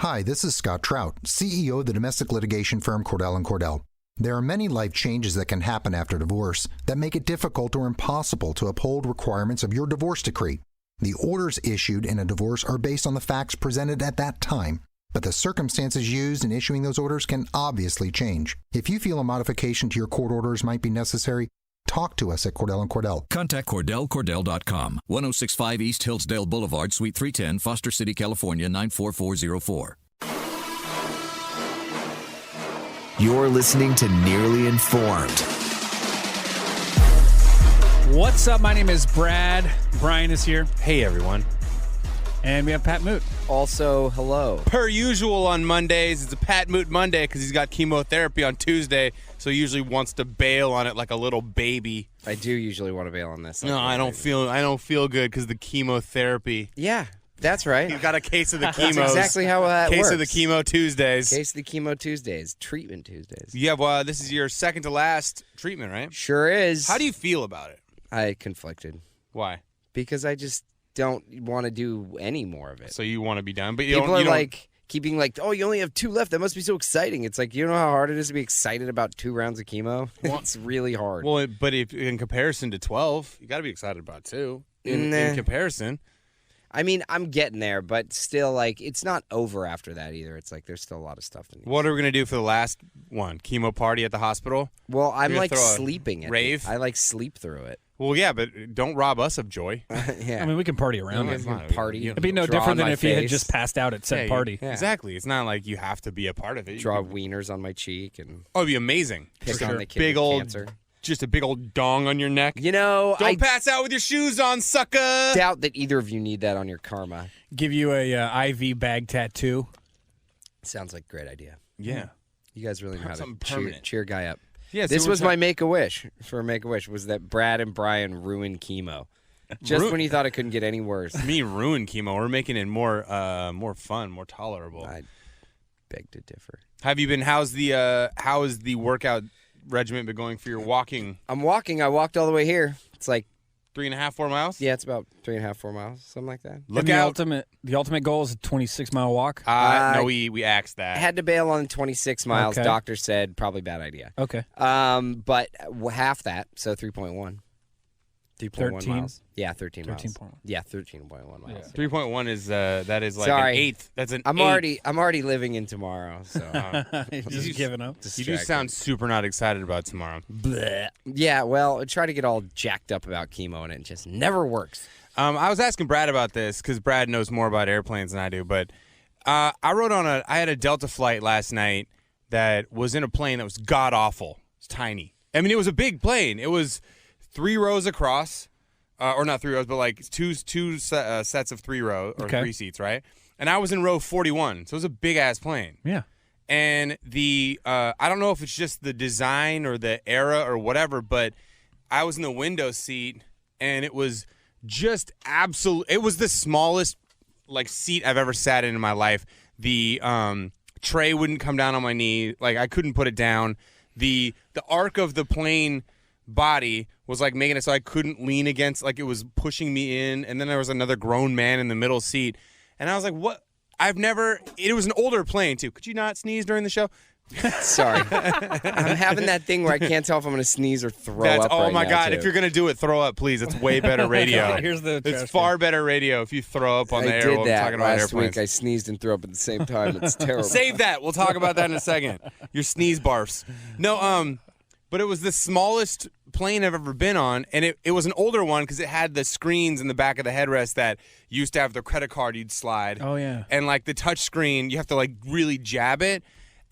Hi, this is Scott Trout, CEO of the domestic litigation firm Cordell & Cordell. There are many life changes that can happen after divorce that make it difficult or impossible to uphold requirements of your divorce decree. The orders issued in a divorce are based on the facts presented at that time, but the circumstances used in issuing those orders can obviously change. If you feel a modification to your court orders might be necessary, talk to us at Cordell & Cordell. Contact CordellCordell.com, 1065 East Hillsdale Boulevard, Suite 310, Foster City, California, 94404. You're listening to Nearly Informed. What's up? My name is Brad. Brian is here. Hey, everyone. And we have Pat Moot. Also, hello. Per usual on Mondays, it's a Pat Moot Monday because he's got chemotherapy on Tuesday, so he usually wants to bail on it like a little baby. I do usually want to bail on this. No, I don't feel good because the chemotherapy. Yeah, that's right. You've got a case of the chemos. That's exactly how that works. Case works. of the chemo Tuesdays. Case of the chemo Tuesdays. Treatment Tuesdays. Yeah, well, this is your second to last treatment, right? Sure is. How do you feel about it? I conflicted. Why? Because I just don't want to do any more of it. So you want to be done, but you People don't. are like keeping like, oh, you only have 2 left. That must be so exciting. It's like, you know how hard it is to be excited about 2 rounds of chemo? It's really hard. Well, but if in comparison to 12, you got to be excited about 2. In comparison. I mean, I'm getting there, but still, like, it's not over after that either. It's like there's still a lot of stuff. What are we going to do for the last one? Chemo party at the hospital? Well, I'm like throw a sleeping. Rave? I like sleep through it. Well, yeah, but don't rob us of joy. Yeah. I mean, we can party around it. Party. It'd be no Draw different on than my if you had face. just passed out at said party. Yeah. Exactly. It's not like you have to be a part of it. Draw wieners on my cheek and Oh, it'd be amazing. pick Just on a the kid big with old, cancer. just a big old dong on your neck. You know, Don't I pass out with your shoes on, sucker. doubt that either of you need that on your karma. Give you a IV bag tattoo. Sounds like a great idea. Yeah. You guys really know how to Something cheer, permanent. cheer a guy up. Yeah. This was my Make-A-Wish for Make-A-Wish was that Brad and Brian ruined chemo. Just when you thought it couldn't get any worse. Me ruin chemo. We're making it more fun, more tolerable. I beg to differ. Have you been? How is the workout regimen been going for your walking? I'm walking. I walked all the way here. It's like 3.5, 4 miles. yeah, it's about 3.5, 4 miles, something like that. Look And out. The ultimate goal is a 26-mile walk. No, we axed that. I had to bail on 26 miles. Okay. Doctor said probably bad idea. Okay. But half that, so 3.1. 3.1 13? miles. Yeah, 13 miles. 13.1. Yeah, 13.1 miles. 3.1 is that is like Sorry. an eighth. That's an I'm eighth. already living in tomorrow, so Just giving up. You do sound super not excited about tomorrow. yeah. Well, I try to get all jacked up about chemo, and it just never works. I was asking Brad about this because Brad knows more about airplanes than I do. But I had a Delta flight last night that was in a plane that was god awful. It's tiny. I mean, it was a big plane. It was 3 rows across, or not 3 rows, but like two sets of 3 rows or 3 seats, right? And I was in row 41, so it was a big ass plane. Yeah. And the I don't know if it's just the design or the era or whatever, but I was in the window seat, and it was just absolute. It was the smallest like seat I've ever sat in my life. The tray wouldn't come down on my knee, like I couldn't put it down. The arc of the plane body was like making it so I couldn't lean against, like it was pushing me in, and then there was another grown man in the middle seat, and I was like, what? It was an older plane too. Could you not sneeze during the show? Sorry, I'm having that thing where I can't tell if I'm going to sneeze or throw up. Oh right my now, God! too. If you're gonna do it, throw up, please. It's way better radio. Here's the trash It's far better radio if you throw up on the I air did while we're that talking about last airplanes. week. I sneezed and threw up at the same time. It's terrible. Save that. We'll talk about that in a second. Your sneeze barfs. No, but it was the smallest plane I've ever been on, and it was an older one because it had the screens in the back of the headrest that used to have the credit card you'd slide. Oh, yeah. And like the touch screen, you have to like really jab it.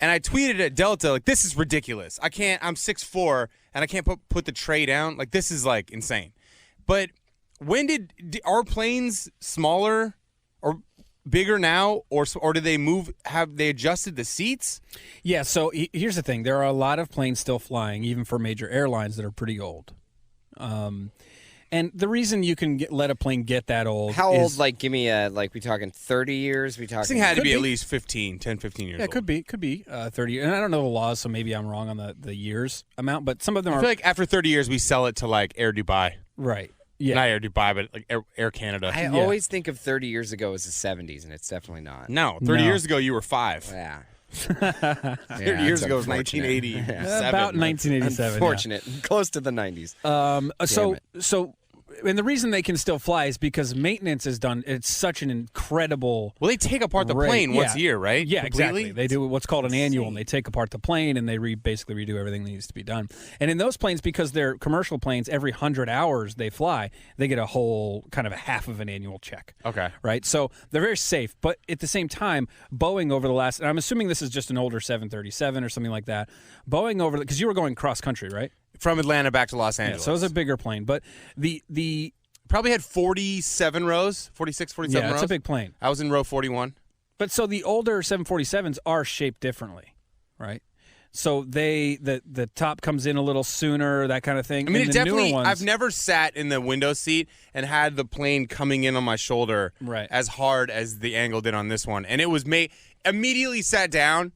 And I tweeted at Delta, like, this is ridiculous. I'm 6'4", and I can't put the tray down. Like, this is like insane. But when are planes smaller or bigger now, or did they move? Have they adjusted the seats? Yeah, so here's the thing. There are a lot of planes still flying, even for major airlines that are pretty old. And the reason you can let a plane get that old How is, old? Like, give me we talking 30 years? We This talking? thing had to Could be at be. least 10, 15 years Yeah, old. could be 30. And I don't know the laws, so maybe I'm wrong on the years amount, but some of them I are feel like after 30 years, we sell it to like Air Dubai. right. Yeah. Not Air Dubai, but like Air Canada. I always think of 30 years ago as the 70s, and it's definitely not. No, 30 years ago you were 5. Yeah. 30 years ago was 1987. About 1987. Unfortunate. Close to the 90s. So, and the reason they can still fly is because maintenance is done. It's such an incredible. Well, they take apart the plane once a year, right? Yeah, Completely? exactly. They do what's called an annual, and they take apart the plane and they basically redo everything that needs to be done. And in those planes, because they're commercial planes, every 100 hours they fly, they get a whole kind of a half of an annual check. Okay. Right? So they're very safe. But at the same time, Boeing over the last, and I'm assuming this is just an older 737 or something like that, Boeing over, because you were going cross country, right? From Atlanta back to Los Angeles. So it was a bigger plane. But the probably had 47 rows, 46, 47 rows. it's a big plane. I was in row 41. But so the older 747s are shaped differently, right? So the top comes in a little sooner, that kind of thing. I mean, and it the newer definitely. ones, I've never sat in the window seat and had the plane coming in on my shoulder as hard as the angle did on this one, and it was immediately sat down,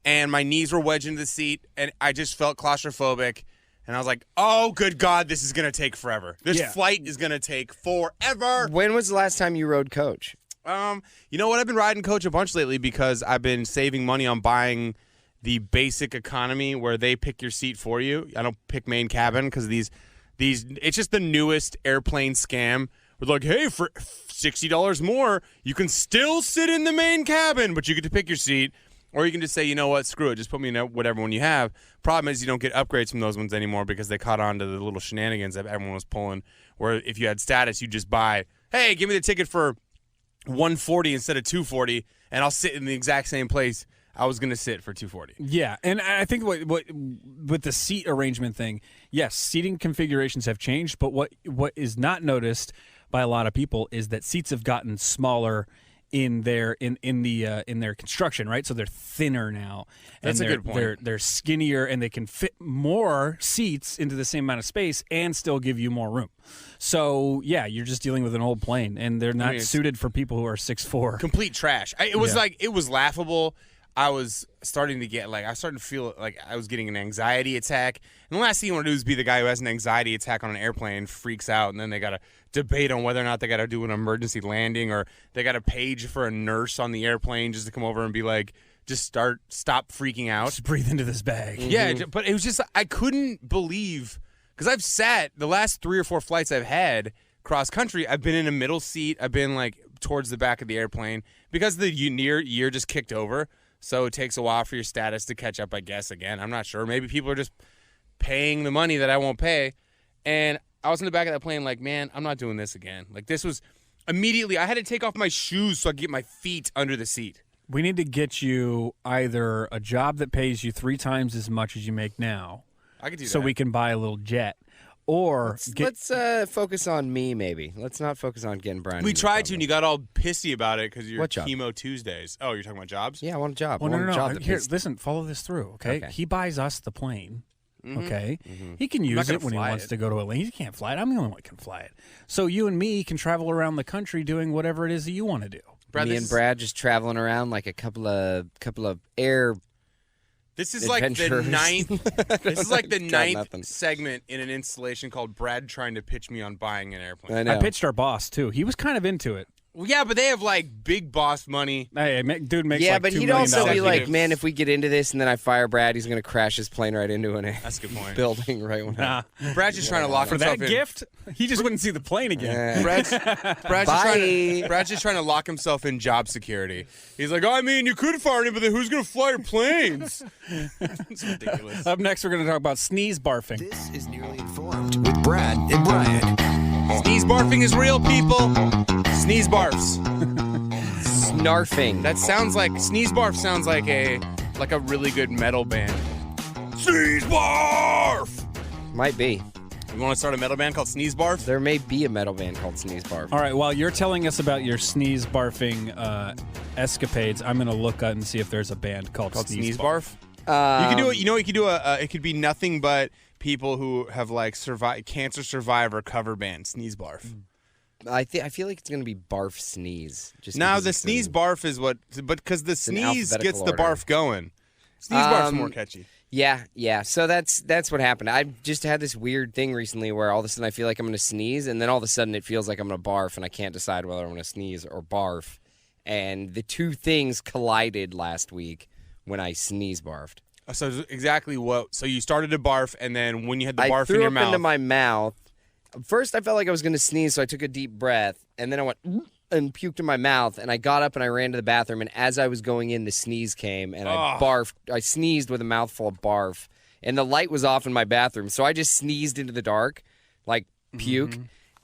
and my knees were wedged into the seat, and I just felt claustrophobic. And I was like, oh, good God, this is going to take forever. This flight is going to take forever. When was the last time you rode coach? You know what? I've been riding coach a bunch lately because I've been saving money on buying the basic economy where they pick your seat for you. I don't pick main cabin because these it's just the newest airplane scam. We're like, hey, for $60 more, you can still sit in the main cabin, but you get to pick your seat. Or you can just say, you know what, screw it, just put me in whatever one you have. Problem is you don't get upgrades from those ones anymore because they caught on to the little shenanigans that everyone was pulling, where if you had status, you just buy, hey, give me the ticket for $140 instead of $240, and I'll sit in the exact same place I was going to sit for $240. Yeah, and I think what with the seat arrangement thing, yes, seating configurations have changed, but what is not noticed by a lot of people is that seats have gotten smaller in their construction, right? So they're thinner now. That's a good point. They're skinnier, and they can fit more seats into the same amount of space and still give you more room. So yeah, you're just dealing with an old plane, and they're not suited for people who are 6'4". Complete trash. It was laughable. I was starting to feel like I was getting an anxiety attack. And the last thing you want to do is be the guy who has an anxiety attack on an airplane, freaks out, and then they got to debate on whether or not they got to do an emergency landing or they got to page for a nurse on the airplane just to come over and be like, stop freaking out. Just breathe into this bag. Yeah, but it was just, I couldn't believe, because I've sat, the last 3 or 4 flights I've had cross country, I've been in a middle seat, I've been like towards the back of the airplane because the year just kicked over. So it takes a while for your status to catch up, I guess, again. I'm not sure. Maybe people are just paying the money that I won't pay. And I was in the back of that plane like, man, I'm not doing this again. Like, this was immediately, I had to take off my shoes so I could get my feet under the seat. We need to get you either a job that pays you 3 times as much as you make now. I could do that. So we can buy a little jet. Or let's focus on me, maybe. Let's not focus on getting Brian. We tried to, and you got all pissy about it because you're What job? Chemo Tuesdays. Oh, you're talking about jobs? Yeah, I want a job. Well, I want a job no. that Here, pays- listen, follow this through, okay? He buys us the plane, okay? He can not use gonna it when he fly wants it. to go to Atlanta. He can't fly it. I'm the only one that can fly it. So you and me can travel around the country doing whatever it is that you want to do. Brad, me this and is- Brad just traveling around like a couple of air. This is like the Adventures. ninth. This is like the Got ninth nothing. segment in an installation called Brad trying to pitch me on buying an airplane. I know. I pitched our boss, too. He was kind of into it. Well, yeah, but they have like big boss money. Hey, dude makes Yeah, like but $2 he'd million. also be like, Executives. man, if we get into this and then I fire Brad, he's going to crash his plane right into an That's a good point. building right when Nah. Brad's just trying to lock For himself that in. gift, he just wouldn't see the plane again. Brad's just trying to lock himself in job security. He's like, oh, I mean, you could fire him, but then who's going to fly your planes? It's ridiculous. Up next, we're going to talk about sneeze barfing. This is Nearly Informed with Brad and Brian. Sneeze barfing is real, people. Sneeze barfs. snarfing. That sounds like Sneeze Barf sounds like a really good metal band. Sneeze Barf. Might be. You want to start a metal band called Sneeze Barf? There may be a metal band called Sneeze Barf. All right, while you're telling us about your sneeze barfing escapades, I'm going to look up and see if there's a band called Sneeze Barf. Um, You could do it. You know, what you could do it could be nothing but people who have like cancer survivor cover band. Sneeze Barf. I feel like it's going to be Barf Sneeze. Just Now because the it's Sneeze in- Barf is what, but because the in sneeze gets alphabetical the order. barf going. Sneeze Barf's more catchy. Yeah. So that's what happened. I just had this weird thing recently where all of a sudden I feel like I'm going to sneeze, and then all of a sudden it feels like I'm going to barf, and I can't decide whether I'm going to sneeze or barf. And the two things collided last week when I sneeze-barfed. So exactly what? So you started to barf, and then when you had the I barf threw in your up mouth, into my mouth. First, I felt like I was going to sneeze, so I took a deep breath, and then I went and puked in my mouth, and I got up and I ran to the bathroom, and as I was going in, the sneeze came, and I barfed. I sneezed with a mouthful of barf, and the light was off in my bathroom, so I just sneezed into the dark, like puke,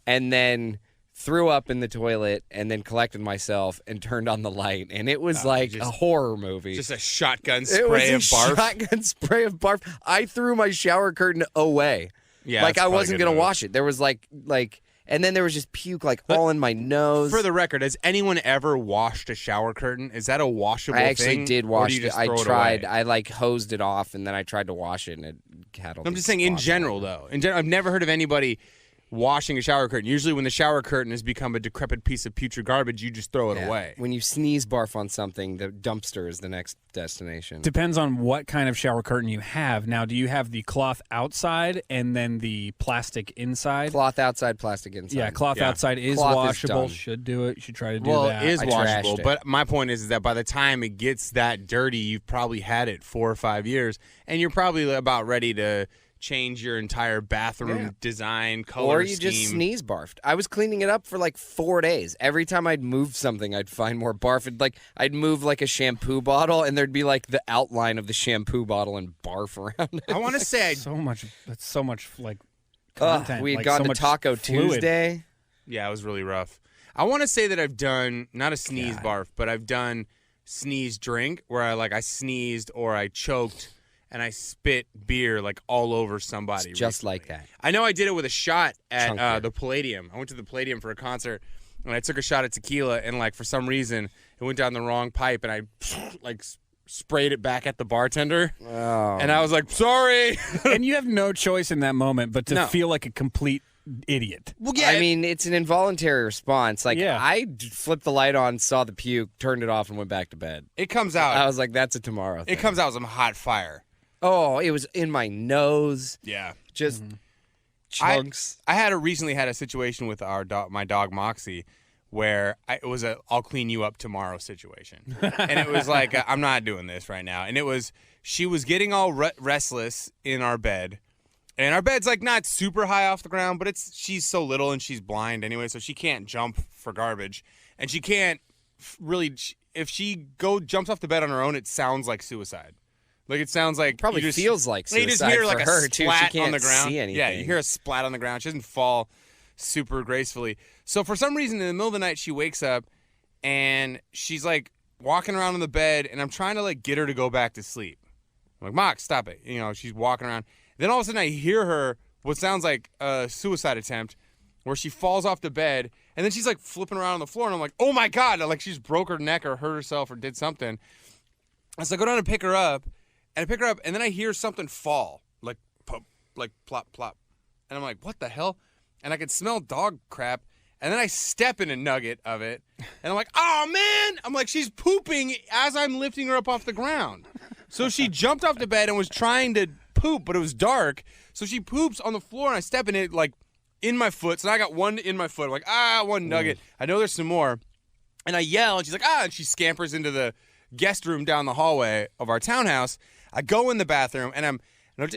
and then threw up in the toilet, and then collected myself and turned on the light, and it was like a horror movie. just a shotgun It was spray a of barf. shotgun spray of barf. I threw my shower curtain away. Yeah, like that's I probably wasn't good gonna move. wash it. There was like, and then there was just puke like all in my nose. For the record, has anyone ever washed a shower curtain? Is that a washable I actually thing? did or wash do you it. just I throw it tried. away? I like hosed it off, and then I tried to wash it, and it had all. I'm these just saying, in spots general, on it. though. In general, I've never heard of anybody washing a shower curtain. Usually, when the shower curtain has become a decrepit piece of putrid garbage, you just throw it Yeah. away. When you sneeze barf on something, the dumpster is the next destination. Depends on what kind of shower curtain you have. Now, do you have the cloth outside and then the plastic inside? Cloth outside, plastic inside. Yeah, cloth Yeah. outside is Cloth is washable. done. Should do it. You should try to do Well, that. it is I washable, trashed it. but my point is that by the time it gets that dirty, you've probably had it 4 or 5 years, and you're probably about ready to change your entire bathroom design, color Or you scheme. just sneeze barfed. I was cleaning it up for like 4 days. Every time I'd move something, I'd find more barf. I'd move like a shampoo bottle, and there'd be like the outline of the shampoo bottle and barf around it. I want to say, That's so much like Ugh, content. we had like, gone so to much Taco fluid. Tuesday. yeah, it was really rough. I want to say that I've done not a sneeze barf, but I've done sneeze drink where I sneezed or I choked and I spit beer like all over somebody. Just recently. like that. I know I did it with a shot at Chunkier. the Palladium. I went to the Palladium for a concert, and I took a shot of tequila, and like for some reason it went down the wrong pipe, and I like sprayed it back at the bartender, Oh. and I was like, "Sorry." And you have no choice in that moment but to No. feel like a complete idiot. Well, I mean, it's an involuntary response. Like, Yeah. I flipped the light on, saw the puke, turned it off, and went back to bed. it comes out. I was like, that's a tomorrow thing. It comes out as some hot fire. Oh, it was in my nose. Yeah. Just chunks. I recently had a situation with my dog Moxie, where it was a "I'll clean you up tomorrow" situation, and it was like I'm not doing this right now, and she was getting all restless in our bed, and our bed's like not super high off the ground, but she's so little and she's blind anyway, so she can't jump for garbage, and she can't really if she jumps off the bed on her own, it sounds like suicide. Like it sounds like Probably you just- feels like you just suicide hear for like a her, too. She splat can't on the ground. see Yeah, anything. you hear a splat on the ground. She doesn't fall super gracefully. So for some reason, in the middle of the night, she wakes up and she's like walking around on the bed, and I'm trying to like get her to go back to sleep. I'm like, Mox, stop it. You know, she's walking around. Then all of a sudden, I hear her what sounds like a suicide attempt, where she falls off the bed, and then she's like flipping around on the floor, and I'm like, oh my god, like she's broke her neck or hurt herself or did something. So I go down and pick her up. And I pick her up, and then I hear something fall, like pop, like plop, plop. And I'm like, what the hell? And I could smell dog crap. And then I step in a nugget of it, and I'm like, oh, man. I'm like, she's pooping as I'm lifting her up off the ground. So she jumped off the bed and was trying to poop, but it was dark. So she poops on the floor, and I step in it, like, in my foot. So I got one in my foot. I'm like, one nugget. I know there's some more. And I yell, and she's like, and she scampers into the guest room down the hallway of our townhouse. I go in the bathroom, and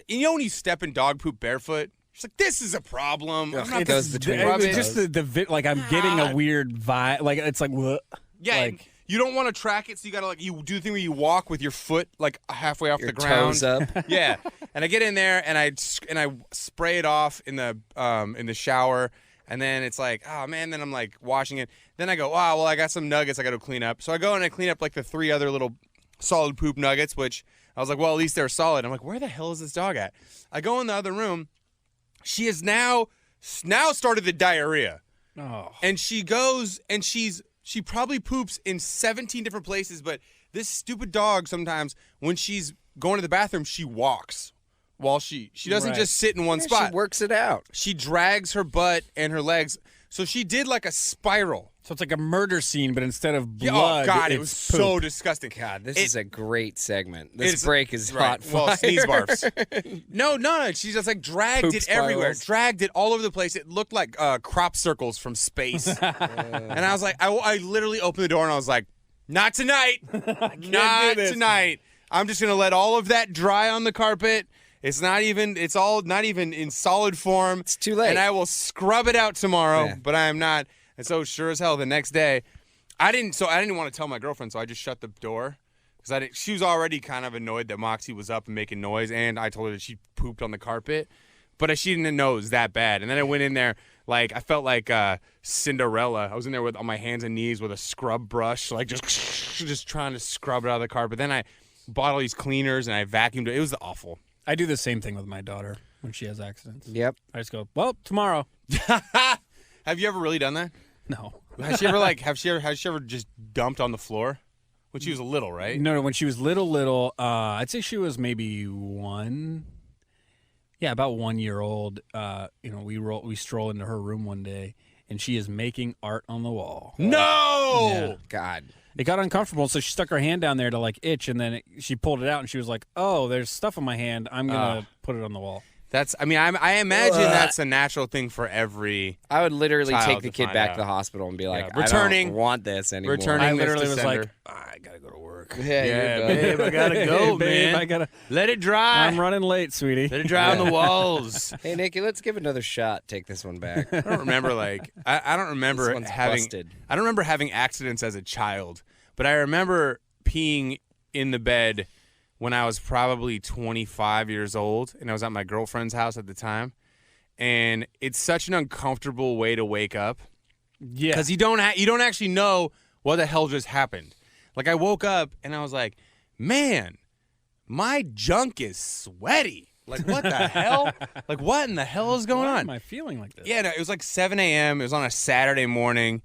you know when you step in dog poop barefoot? She's like, this is a problem. I'm not it goes between rub your it. Just like I'm getting a weird vibe. Like it's like what? Yeah, and Like, you don't want to track it, so you gotta you do the thing where you walk with your foot like halfway off Your the ground. toes up. Yeah, and I get in there and I spray it off in the shower, and then it's like, oh man, then I'm like washing it. Then I go, oh well, I got some nuggets I got to clean up. So I go and I clean up like the 3 other little solid poop nuggets, which I was like, well, at least they're solid. I'm like, where the hell is this dog at? I go in the other room. She has now started the diarrhea. oh, And she goes and she probably poops in 17 different places, but this stupid dog sometimes when she's going to the bathroom, she walks while she doesn't Right. just sit in one Yeah, spot. She works it out. She drags her butt and her legs. So she did like a spiral So it's like a murder scene, but instead of Yeah, blood, oh God, it's it was so poop. disgusting. God, this It- is a great segment. It's- This break is right. hot fire. Well, sneeze barfs. No. She just like dragged Poop it everywhere, spirals. dragged it all over the place. It looked like crop circles from space. And I was like, I literally opened the door and I was like, not tonight, not this. tonight. I'm just gonna let all of that dry on the carpet. It's all not even in solid form. It's too late. And I will scrub it out tomorrow, Yeah. but I am not. And so sure as hell, the next day, I didn't want to tell my girlfriend, so I just shut the door because she was already kind of annoyed that Moxie was up and making noise, and I told her that she pooped on the carpet, but she didn't know it was that bad. And then I went in there like I felt like Cinderella. I was in there on my hands and knees with a scrub brush, like just trying to scrub it out of the carpet. Then I bought all these cleaners and I vacuumed it. It was awful. I do the same thing with my daughter when she has accidents. Yep. I just go, well, tomorrow. Have you ever really done that? No. Has she ever has she ever just dumped on the floor when she was little, right? No, when she was little, I'd say she was maybe one. Yeah, about 1 year old. We stroll into her room one day, and she is making art on the wall. No. Yeah. God. It got uncomfortable, so she stuck her hand down there to like itch, and then she pulled it out, and she was like, "Oh, there's stuff on my hand. I'm gonna put it on the wall." I imagine that's a natural thing for every. I would literally Child take the to kid find back out. to the hospital and be like, Yeah. I Returning- don't want this anymore. returning- I this literally to was send like, her. "I gotta go to work." Yeah, Yeah, you're done. babe, I gotta go, Babe, man. I gotta. Let it dry. I'm running late, sweetie. Let it dry on the walls. Hey, Nikki, let's give another shot. Take this one back. I don't remember I don't remember This one's having busted. I don't remember having accidents as a child, but I remember peeing in the bed when I was probably 25 years old and I was at my girlfriend's house at the time. And it's such an uncomfortable way to wake up Yeah. because you don't actually know what the hell just happened. Like I woke up and I was like, "Man, my junk is sweaty. Like what the hell? Like what in the hell is going Why on?" am I feeling like this? Yeah, no, it was like 7 a.m. It was on a Saturday morning,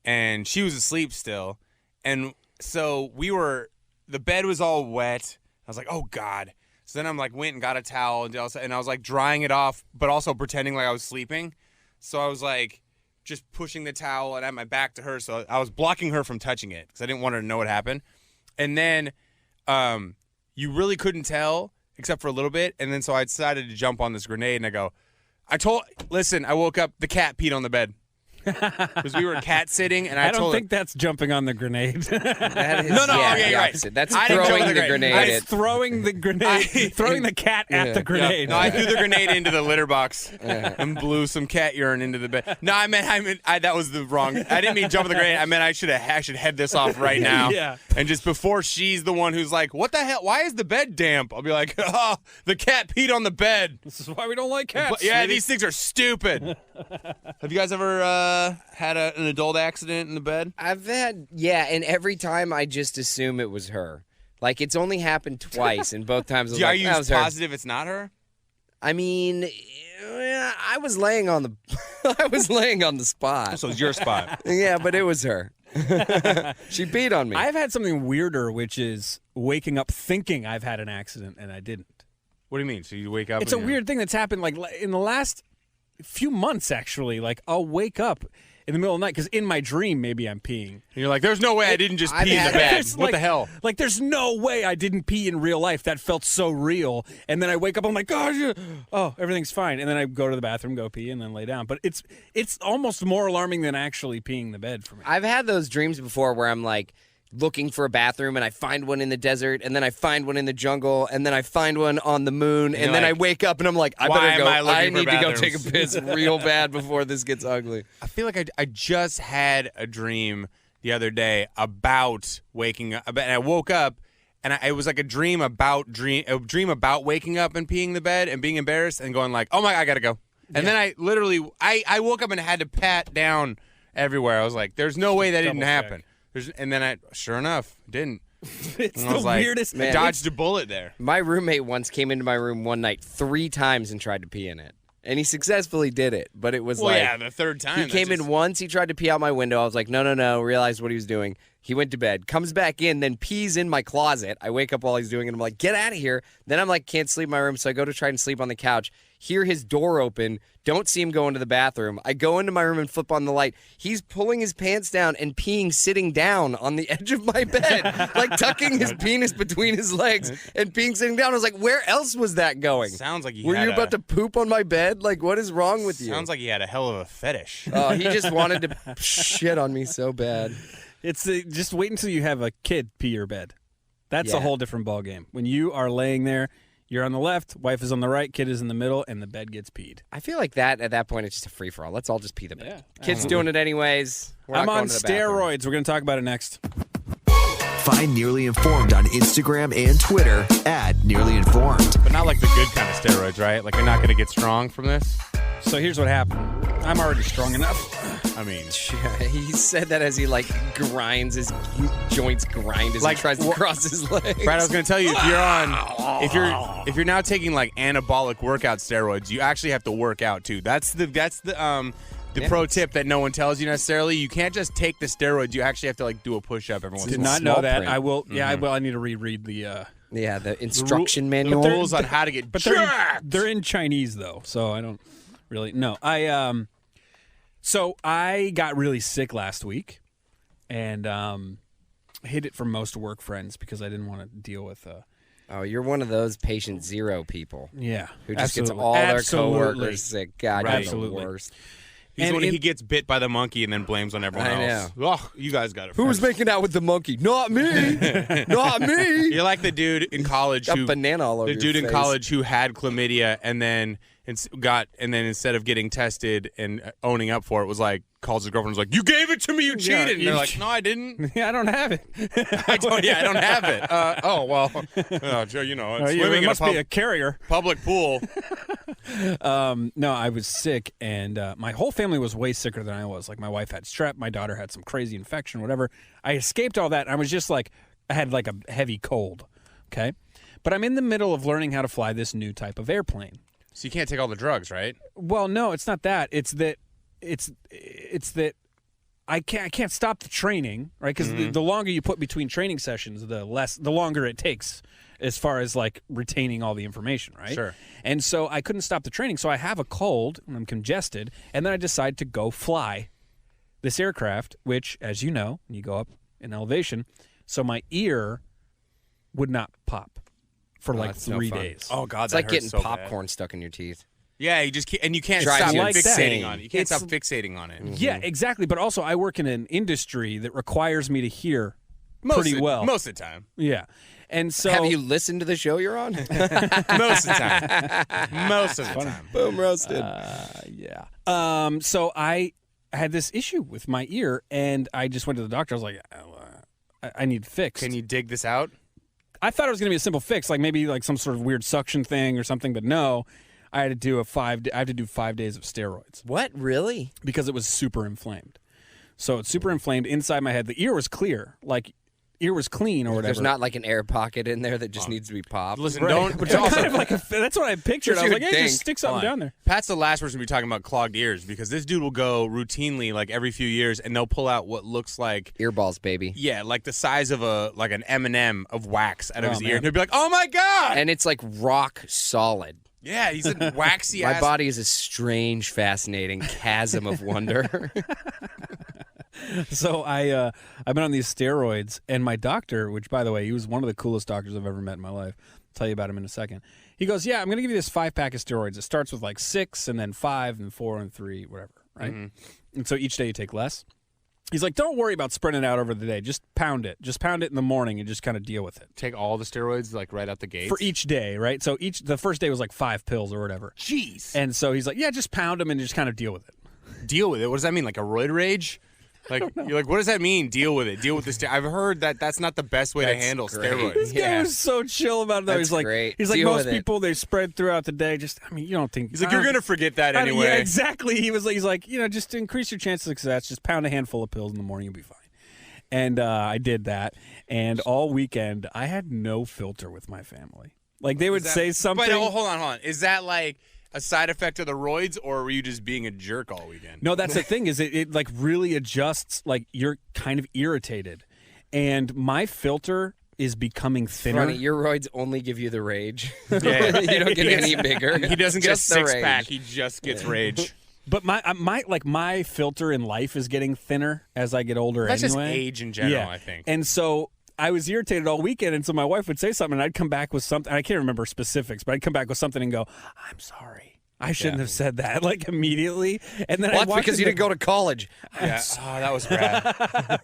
and she was asleep still. And so the bed was all wet. I was like, oh, God. So then I'm like, went and got a towel, and I was like drying it off, but also pretending like I was sleeping. So I was like just pushing the towel and I had my back to her. So I was blocking her from touching it because I didn't want her to know what happened. And then you really couldn't tell except for a little bit. And then so I decided to jump on this grenade, and I go, listen, I woke up, the cat peed on the bed. Because we were cat sitting, and I don't told think that's jumping on the grenade. That is, No, yeah, okay, the right. opposite. That's I didn't throwing jump the grenade I- at. throwing the grenade, throwing the cat at the grenade. No, I threw the grenade into the litter box and blew some cat urine into the bed. No, I meant that was the wrong. I didn't mean jump on the grenade. I meant I should head this off right now. Yeah. And just before she's the one who's like, "What the hell? Why is the bed damp?" I'll be like, "Oh, the cat peed on the bed." This is why we don't like cats. But, yeah, sweetie. these things are stupid. Have you guys ever had an adult accident in the bed? I've had, yeah, and every time I just assume it was her. Like, it's only happened twice, and both times I was Are like, you that was her. positive it's not her? I mean, I was laying on the, I was laying on the spot. So it's your spot. Yeah, but it was her. She beat on me. I've had something weirder, which is waking up thinking I've had an accident and I didn't. What do you mean? So you wake up? It's a and you're- weird thing that's happened like in the last few months, actually. Like I'll wake up in the middle of the night because in my dream maybe I'm peeing. And you're like, there's no way I didn't just I've pee in the had- bed. There's What the like- hell? Like there's no way I didn't pee in real life. That felt so real. And then I wake up, I'm like, gosh, oh, everything's fine. And then I go to the bathroom, go pee, and then lay down. But it's almost more alarming than actually peeing in the bed for me. I've had those dreams before where I'm like looking for a bathroom and I find one in the desert and then I find one in the jungle and then I find one on the moon and you're then I like, wake up and I'm like, I why better go. am I looking for need to go take a bathrooms? piss real bad before this gets ugly. I feel like I just had a dream the other day about waking up. And I woke up, and it was like a dream about waking up and peeing the bed and being embarrassed and going like, oh my, I gotta go. And then I literally I woke up and had to pat down everywhere. I was like, there's no way that didn't Double check. happen. And then sure enough, it didn't. It's And I the was like, weirdest. I dodged a bullet there. My roommate once came into my room one night 3 times and tried to pee in it. And he successfully did it, but it was Well, like yeah, the third time. he came in once, he tried to pee out my window. I was like, no, realized what he was doing. He went to bed, comes back in, then pees in my closet. I wake up while he's doing it. I'm like, get out of here. Then I'm like, can't sleep in my room. So I go to try and sleep on the couch. Hear his door open. Don't see him go into the bathroom. I go into my room and flip on the light. He's pulling his pants down and peeing sitting down on the edge of my bed, like tucking his penis between his legs and peeing sitting down. I was like, where else was that going? Sounds like Were you about to poop on my bed? Like, what is wrong with you? Sounds like he had a hell of a fetish. Oh, he just wanted to shit on me so bad. It's just wait until you have a kid pee your bed. That's a Yeah. whole different ballgame. When you are laying there, you're on the left, wife is on the right, kid is in the middle, and the bed gets peed. I feel like that at that point it's just a free for all. Let's all just pee the bed. Yeah, Kids doing it anyways. We're I'm not on going to the bathroom. steroids. We're going to talk about it next. Find Nearly Informed on Instagram and Twitter at Nearly Informed. But not like the good kind of steroids, right? Like you're not going to get strong from this? So here's what happened. I'm already strong enough. I mean, He said that as he like grinds his joints, grind as Like, he tries to cross his legs. Brad, I was going to tell you if you're now taking like anabolic workout steroids, you actually have to work out too. That's the pro tip that no one tells you necessarily. You can't just take the steroids. You actually have to like do a push-up every once Did in a while. not know small that. print. I will. Yeah, I will. I need to reread the. Yeah, the instruction The manual. rules on how to get But jacked. they're in Chinese though, so I don't really know. So I got really sick last week, and hid it from most work friends because I didn't want to deal with. Oh, you're one of those patient zero people Yeah, who just gets absolutely. all their Absolutely. coworkers sick. God, Right. you're the Absolutely. worst. He's And when it- he gets bit by the monkey and then blames on everyone I else. Oh, you guys got it. Who was first. making out with the monkey? Not me. Not me. You're like the dude in college Got who banana all over the your dude in face. college who had chlamydia and then instead of getting tested and owning up for it was like calls his girlfriend and was like, you gave it to me, you Yeah, cheated. And you they're like, no, I didn't. Yeah, I don't have it. I don't have it. Oh well, Joe, you know, it's Yeah, swimming it in must be a carrier. public pool. No, I was sick, and my whole family was way sicker than I was. Like, my wife had strep, my daughter had some crazy infection, whatever. I escaped all that, and I was just like, I had like a heavy cold, okay? But I'm in the middle of learning how to fly this new type of airplane. So you can't take all the drugs, right? Well, no, it's not that. It's that I can't stop the training, right? Because the longer you put between training sessions, the longer it takes as far as like retaining all the information, right? Sure. And so I couldn't stop the training, so I have a cold and I'm congested, and then I decide to go fly this aircraft, which, as you know, when you go up in elevation, so my ear would not pop for like that's no 3 fun. days. Oh God, It's that like hurts getting so bad. popcorn stuck in your teeth. Yeah, you just and you can't Drives stop you like that. fixating on it. You can't It's- stop fixating on it. Yeah, exactly. But also, I work in an industry that requires me to hear Most pretty of, well. most of the time. Yeah. And so Have you listened to the show you're on? Most of the time. Most of the time. Boom, roasted. yeah. So I had this issue with my ear, and I just went to the doctor. I was like, I need fixed. Can you dig this out? I thought it was going to be a simple fix, like maybe like some sort of weird suction thing or something, but no. I had to do I have to do 5 days of steroids What? Really? because it was super inflamed. So it's super inflamed inside my head. The ear was clear, like ear was clean or whatever. There's not like an air pocket in there that just needs to be popped. Listen, Right. don't. But But also, kind of like that's what I pictured. I was you like, would hey, think. just stick something Hold on. down there. Pat's the last person to be talking about clogged ears because this dude will go routinely, like every few years, and they'll pull out what looks like, Earballs, baby. yeah, like the size of an M&M of wax out of Oh, his ear, man. and he'll be like, "Oh my god!" And it's like rock solid. yeah, he's a waxy My ass. body is a strange, fascinating chasm of wonder. So I've been on these steroids, and my doctor, which by the way, he was one of the coolest doctors I've ever met in my life. I'll tell you about him in a second. He goes, "Yeah, I'm going to give you this 5-pack of steroids. It starts with like 6, and then 5, and 4, and 3, whatever, right? And so each day you take less." He's like, "Don't worry about spreading it out over the day. Just pound it. Just pound it in the morning, and just kind of deal with it Take all the steroids like right out the gate for each day, right? So the first day was like 5 pills or whatever." Jeez. And so he's like, "Yeah, just pound them and just kind of deal with it." Deal with it. What does that mean? Like a roid rage? Like you're like, what does that mean? Deal with it. Deal with the I've heard that that's not the best way to That's handle great. steroids. This guy was so chill about it. Though. That's He's like, great. he's like Deal most with it. people, they spread throughout the day. Just, I mean, you don't think He's like, you're gonna forget that I don't- anyway. Yeah, exactly. He's like, just to increase your chances of success, just pound a handful of pills in the morning, you'll be fine. And I did that, and all weekend I had no filter with my family. Like they would say something. But hold on. Is that like a side effect of the roids, or were you just being a jerk all weekend? No, that's the thing is it like really adjusts. Like you're kind of irritated, and my filter is becoming thinner. Funny, your roids only give you the rage. Yeah. You don't get any bigger. He doesn't get a Just the rage. six-pack. He just gets rage. But my filter in life is getting thinner as I get older. That's just anyway. age in general, Yeah. I think. And so I was irritated all weekend, and so my wife would say something, and I'd come back with something. I can't remember specifics, but I'd come back with something and go, "I'm sorry. I shouldn't have said that," like immediately. And then Well, I that's because you didn't go to college. Yeah. Oh, that was bad.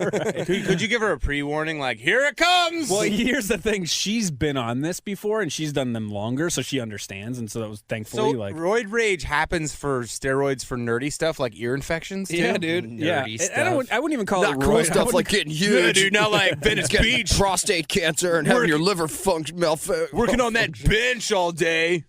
Could you give her a pre-warning, like, here it comes? Well, here's the thing: she's been on this before, and she's done them longer, so she understands. And so that was thankfully so like. roid rage happens for steroids for nerdy stuff like ear infections, too? Yeah, dude. Nerdy Yeah, stuff. And I wouldn't even call Not it cool roid. I stuff wouldn't- like getting huge. Yeah, dude, not like Venice Getting Beach. prostate cancer and having your liver function Working on that bench all day.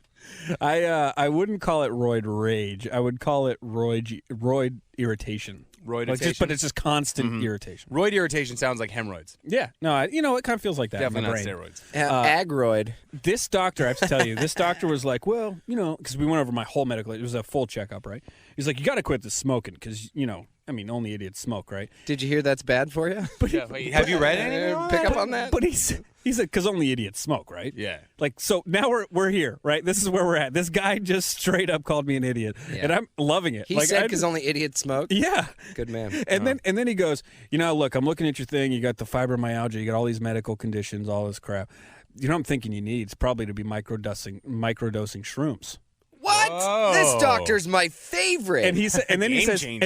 I wouldn't call it roid rage. I would call it roid irritation. Roidation? But it's just constant irritation. Roid irritation sounds like hemorrhoids. Yeah, no, it kind of feels like that. in Definitely my not brain. steroids. Agroid. This doctor, I have to tell you, this doctor was like, well, because we went over my whole medical. It was a full checkup, right? He's like, you got to quit the smoking because only idiots smoke, right? Did you hear that's bad for you? Yeah, wait, have you read anything on Pick that? up on that? But he's like, because only idiots smoke, right? Yeah. Like, so now we're here, right? This is where we're at. This guy just straight up called me an idiot, and I'm loving it. He like, said because only idiots smoke? yeah. Good man. And then he goes, look, I'm looking at your thing. You got the fibromyalgia. You got all these medical conditions, all this crap. I'm thinking you need is probably to be microdosing shrooms. What? Whoa. This doctor's my favorite. And he said, and then he Game says, changer.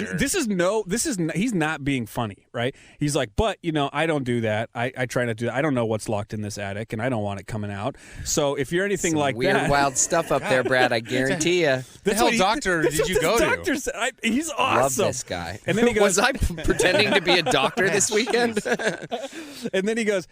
and he's not being funny, right? He's like, but I don't do that. I try not to do that. I don't know what's locked in this attic, and I don't want it coming out. So if you're anything Some like weird, that, wild stuff up there, Brad. I guarantee you. The that's hell what he- doctor that's did what you this go to? doctor said. He's Love awesome. this guy. And then he goes, was I pretending to be a doctor this weekend? and then he goes,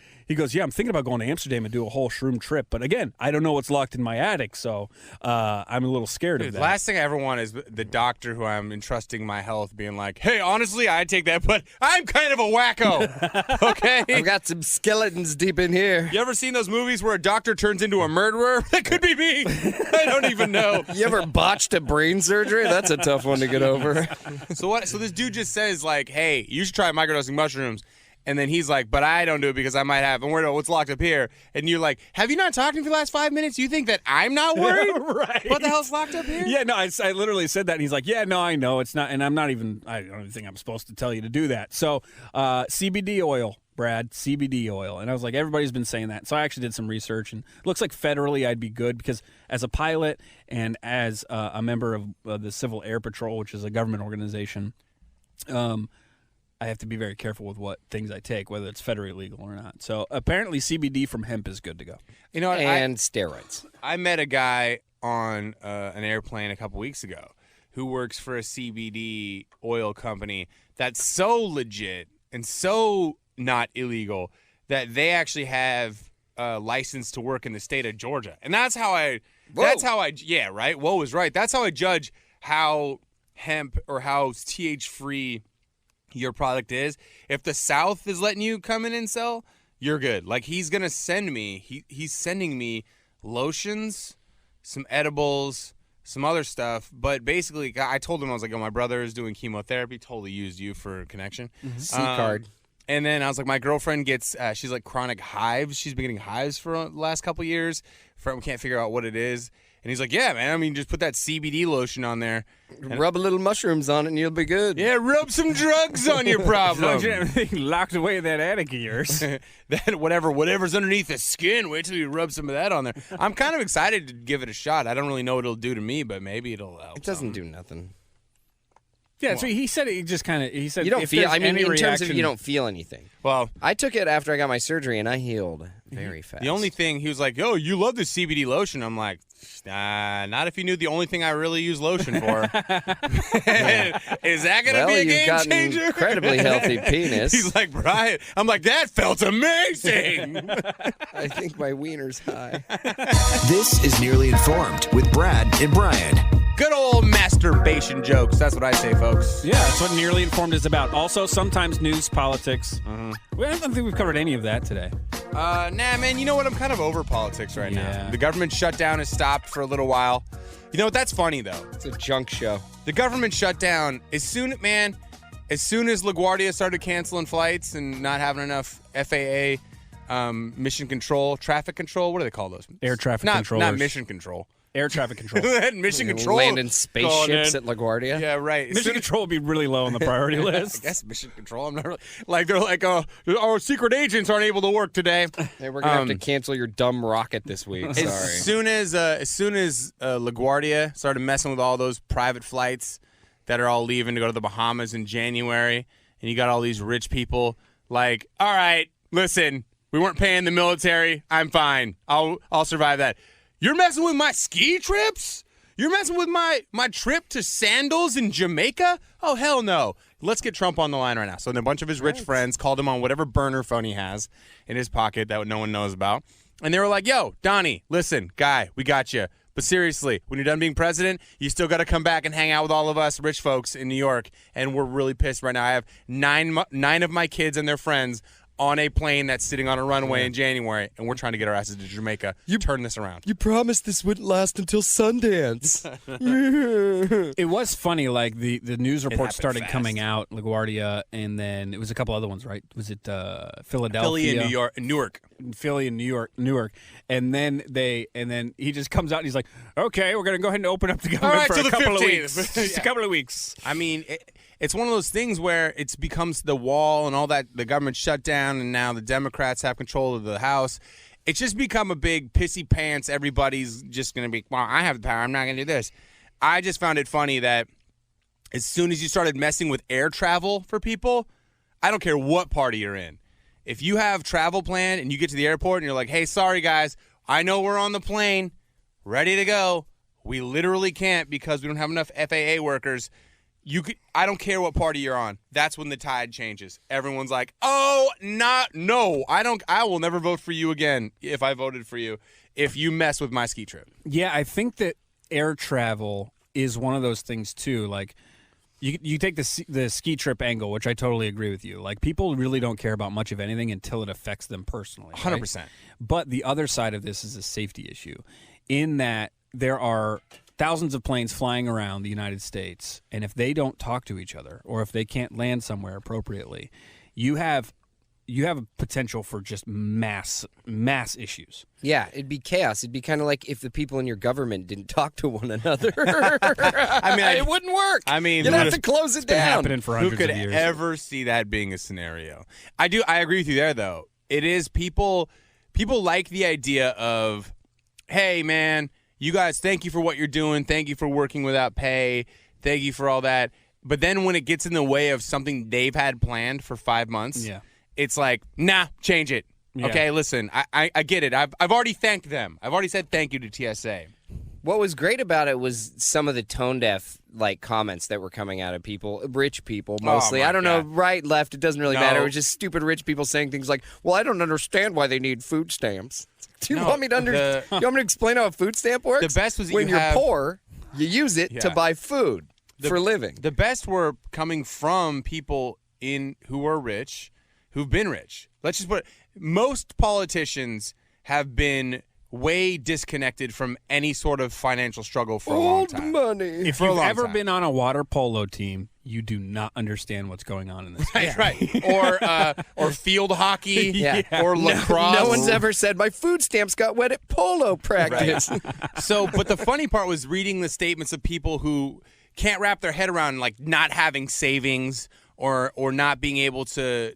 yeah, I'm thinking about going to Amsterdam and do a whole shroom trip, but again, I don't know what's locked in my attic, so I'm a little scared of Dude, that. last thing I ever want is the doctor who I'm entrusting my health being like, hey, honestly, I'd take that, but I'm kind of a wacko. Okay? I've got some skeletons deep in here. You ever seen those movies where a doctor turns into a murderer? That could be me. I don't even know. You ever botched a brain surgery? That's a tough one to get over. So this dude just says like, hey, you should try microdosing mushrooms. And then he's like, but I don't do it because I might have, and we're what's locked up here. And you're like, have you not talked to me for the last 5 minutes? You think that I'm not worried? Right. What the hell's locked up here? Yeah, no, I literally said that, and he's like, yeah, no, I know, it's not, and I don't even think I'm supposed to tell you to do that. So CBD oil, Brad, CBD oil. And I was like, everybody's been saying that. So I actually did some research, and it looks like federally I'd be good because as a pilot and as a member of the Civil Air Patrol, which is a government organization, I have to be very careful with what things I take, whether it's federally legal or not. So apparently CBD from hemp is good to go. You know what? And steroids. I met a guy on an airplane a couple weeks ago who works for a CBD oil company that's so legit and so not illegal that they actually have a license to work in the state of Georgia. And that's how yeah, right? Whoa was right. That's how I judge how hemp or how TH-free your product is. If the South is letting you come in and sell, you're good. Like he's gonna send me, he's sending me lotions, some edibles, some other stuff. But basically, I told him, I was like, oh, my brother is doing chemotherapy. Totally used you for a connection. C-card. And then I was like, my girlfriend gets, she's like chronic hives. She's been getting hives for the last couple years. We can't figure out what it is. And he's like, yeah, man, I mean, just put that CBD lotion on there. Rub a little mushrooms on it and you'll be good. Yeah, rub some drugs on your problem. Everything locked away in that attic of yours. That whatever's underneath the skin, wait till you rub some of that on there. I'm kind of excited to give it a shot. I don't really know what it'll do to me, but maybe it'll help. It doesn't do nothing. Yeah, so he said he just kind of, he said You don't if feel, there's I mean, any in terms of reaction- you don't feel anything. Well, I took it after I got my surgery and I healed very fast. the only thing, he was like, oh, you love the CBD lotion. I'm like, not if you knew the only thing I really use lotion for. Is that going to be a you've game got an changer? incredibly healthy penis. He's like, Brian. I'm like, that felt amazing. I think my wiener's high. This is Nearly Informed with Brad and Brian. Good old masturbation jokes. That's what I say, folks. Yeah, that's what Nearly Informed is about. Also, sometimes news, politics. Well, I don't think we've covered any of that today. Nah, man, you know what? I'm kind of over politics right now. Yeah. The government shutdown has stopped for a little while. You know what? That's funny, though. It's a junk show. The government shutdown, as soon, man, as soon as LaGuardia started canceling flights and not having enough FAA mission control, traffic control, what do they call those? Air traffic Not controllers. mission control. Air traffic control. Mission control. Landing spaceships at LaGuardia. Yeah, right. As Mission soon as- control would be really low on the priority I list. guess mission control. I'm not really like they're like, our secret agents aren't able to work today. Hey, we're gonna have to cancel your dumb rocket this week. Sorry. As soon as LaGuardia started messing with all those private flights that are all leaving to go to the Bahamas in January, and you got all these rich people like, all right, listen, we weren't paying the military. I'm fine. I'll survive that. You're messing with my ski trips? You're messing with my trip to Sandals in Jamaica? Oh, hell no. Let's get Trump on the line right now. So then a bunch of his rich friends called him on whatever burner phone he has in his pocket that no one knows about. And they were like, yo, Donnie, listen, guy, we got you. But seriously, when you're done being president, you still got to come back and hang out with all of us rich folks in New York. And we're really pissed right now. I have nine of my kids and their friends on a plane that's sitting on a runway in January, and we're trying to get our asses to Jamaica. You turn this around. You promised this wouldn't last until Sundance. It was funny, like the news reports happened started fast. coming out, LaGuardia, and then it was a couple other ones, right? Was it Philadelphia? Philly and Newark. Philly and Newark, and then he just comes out and he's like, "Okay, we're gonna go ahead and open up the government right, for till a the couple of 15th. weeks, just a couple of weeks." I mean, it's one of those things where it becomes the wall and all that. The government shut down, and now the Democrats have control of the House. It's just become a big pissy pants. Everybody's just going to be, well, I have the power. I'm not going to do this. I just found it funny that as soon as you started messing with air travel for people, I don't care what party you're in. If you have travel planned and you get to the airport and you're like, hey, sorry, guys, I know we're on the plane, ready to go. We literally can't because we don't have enough FAA workers. I don't care what party you're on. That's when the tide changes. Everyone's like, "Oh, no. I will never vote for you again if I voted for you if you mess with my ski trip." Yeah, I think that air travel is one of those things too. Like, you take the ski trip angle, which I totally agree with you. Like, people really don't care about much of anything until it affects them personally. 100%. Right? But the other side of this is a safety issue, in that there are thousands of planes flying around the United States, and if they don't talk to each other, or if they can't land somewhere appropriately, you have a potential for just mass issues. Yeah, it'd be chaos. It'd be kind of like if the people in your government didn't talk to one another. I mean, it wouldn't work. I mean, you'd have to close it Been down. happening for who hundreds could of years. ever see that being a scenario? I agree with you there, though. It is people like the idea of, hey, man, you guys, thank you for what you're doing. Thank you for working without pay. Thank you for all that. But then when it gets in the way of something they've had planned for 5 months, it's like, nah, change it. Yeah. Okay, listen, I get it. I've already thanked them. I've already said thank you to TSA. What was great about it was some of the tone-deaf comments that were coming out of people, rich people mostly. my I don't know, God. right, left, it doesn't really No. matter. It was just stupid rich people saying things like, well, I don't understand why they need food stamps. Do you No, want me to understand? You want me to explain how a food stamp works? The best was that when you you're have- poor, you use it to Yeah. buy food for a living. The best were coming from people who are rich, who've been rich. Let's just put it, most politicians have been way disconnected from any sort of financial struggle for a long Old time. money. If For a you've long ever time. been on a water polo team, you do not understand what's going on in this. Right, right. Or field hockey, Yeah. or lacrosse. No one's ever said my food stamps got wet at polo practice. So, but the funny part was reading the statements of people who can't wrap their head around like not having savings or not being able to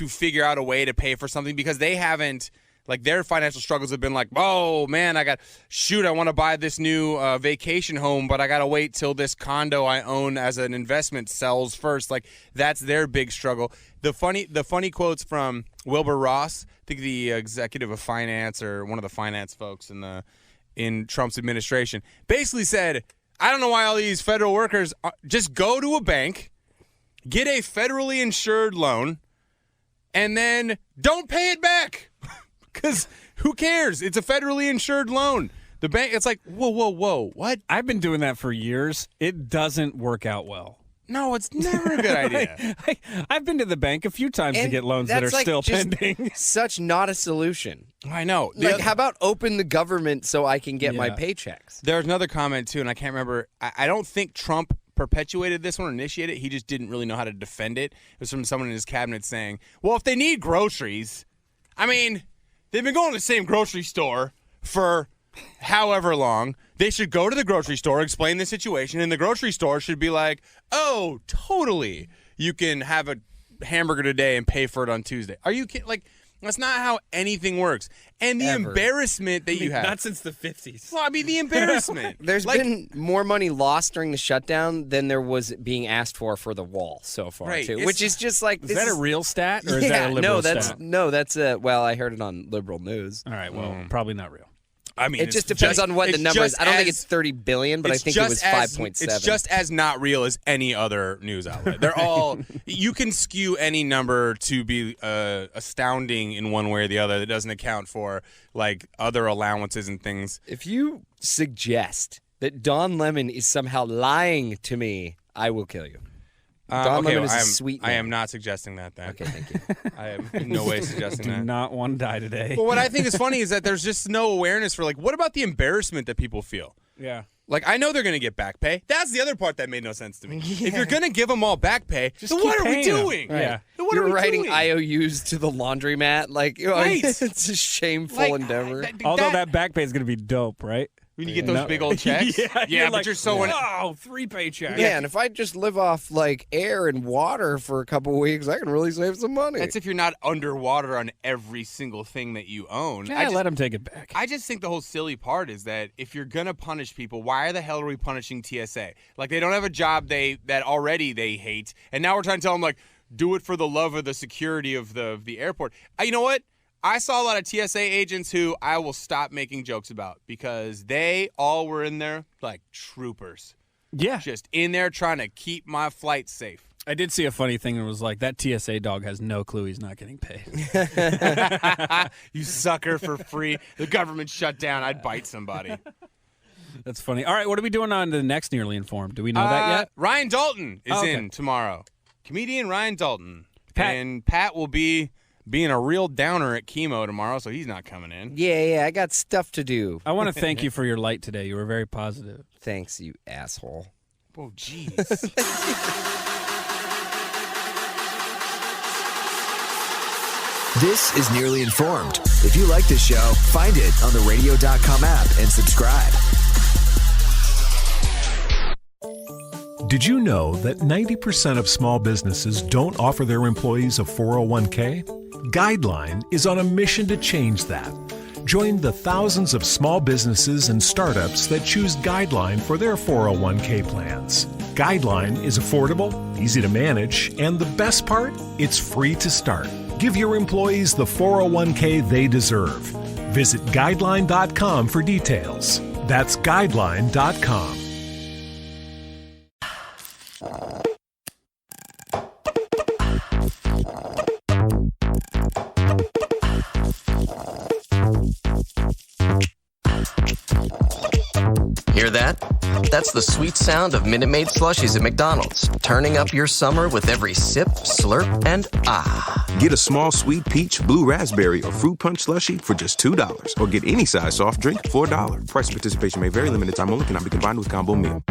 figure out a way to pay for something because they haven't. Like, their financial struggles have been like, oh, man, I want to buy this new vacation home, but I got to wait till this condo I own as an investment sells first. Like, that's their big struggle. The funny quotes from Wilbur Ross, I think the executive of finance or one of the finance folks in Trump's administration, basically said, I don't know why all these federal workers just go to a bank, get a federally insured loan, and then don't pay it back. Because who cares? It's a federally insured loan. The bank, it's like, whoa, what? I've been doing that for years. It doesn't work out well. No, it's never a good idea. I've been to the bank a few times to And get loans that are that's, like, still just pending. Such not a solution. I know. Like, how about open the government so I can get my Yeah. paychecks? There's another comment, too, and I can't remember. I don't think Trump perpetuated this one or initiated it. He just didn't really know how to defend it. It was from someone in his cabinet saying, well, if they need groceries, I mean, they've been going to the same grocery store for however long. They should go to the grocery store, explain the situation, and the grocery store should be like, oh, totally. You can have a hamburger today and pay for it on Tuesday. Are you kidding? Like, that's not how anything works. And the embarrassment that you have. Not since the 50s. Well, I mean, the embarrassment. There's been more money lost during the shutdown than there was being asked for the wall so far, Right. too. Which is just like... Is that a real stat or is that a liberal stat? that's well, I heard it on liberal news. All right, well, probably not real. I mean, It just depends on what the number is. I don't think it's 30 billion, but I think it was 5.7. It's just as not real as any other news outlet. They're all you can skew any number to be astounding in one way or the other that doesn't account for like other allowances and things. If you suggest that Don Lemon is somehow lying to me, I will kill you. Don Lemon is a sweet man. I am not suggesting that. Then. Okay, thank you. I am in no way suggesting Do that. not want to die today. But what I think is funny is that there's just no awareness for like, what about the embarrassment that people feel? Yeah. Like, I know they're going to get back pay. That's the other part that made no sense to me. If you're going to give them all back pay, then what are we doing? Yeah. Then what You're are we writing doing? IOUs to the laundromat. Like, Right. it's a shameful endeavor. Although that back pay is going to be dope, right? When you get those big old checks? yeah, but you're so... wow, 3 paychecks. Yeah, and if I just live off like air and water for a couple weeks, I can really save some money. That's if you're not underwater on every single thing that you own. Yeah, let him take it back. I just think the whole silly part is that if you're going to punish people, why the hell are we punishing TSA? Like, they don't have a job that already they hate, and now we're trying to tell them, like, do it for the love of the security of the airport. You know what? I saw a lot of TSA agents who I will stop making jokes about because they all were in there like troopers. Yeah. Just in there trying to keep my flight safe. I did see a funny thing that was like, that TSA dog has no clue he's not getting paid. You sucker for free. The government shut down. I'd bite somebody. That's funny. All right, what are we doing on the next Nearly Informed? Do we know that yet? Ryan Dalton is okay. in tomorrow. Comedian Ryan Dalton. Pat. And Pat will be being a real downer at chemo tomorrow, so he's not coming in. Yeah, I got stuff to do. I want to thank you for your light today. You were very positive. Thanks, you asshole. Oh, jeez. This is Nearly Informed. If you like this show, find it on the radio.com app and subscribe. Did you know that 90% of small businesses don't offer their employees a 401k? Guideline is on a mission to change that. Join the thousands of small businesses and startups that choose Guideline for their 401k plans. Guideline is affordable, easy to manage, and the best part? It's free to start. Give your employees the 401k they deserve. Visit Guideline.com for details. That's Guideline.com. Hear that? That's the sweet sound of Minute Maid slushies at McDonald's, turning up your summer with every sip, slurp, and ah. Get a small sweet peach, blue raspberry, or fruit punch slushie for just $2. Or get any size soft drink for $1. Price and participation may vary. Limited time only. Cannot be combined with combo meal.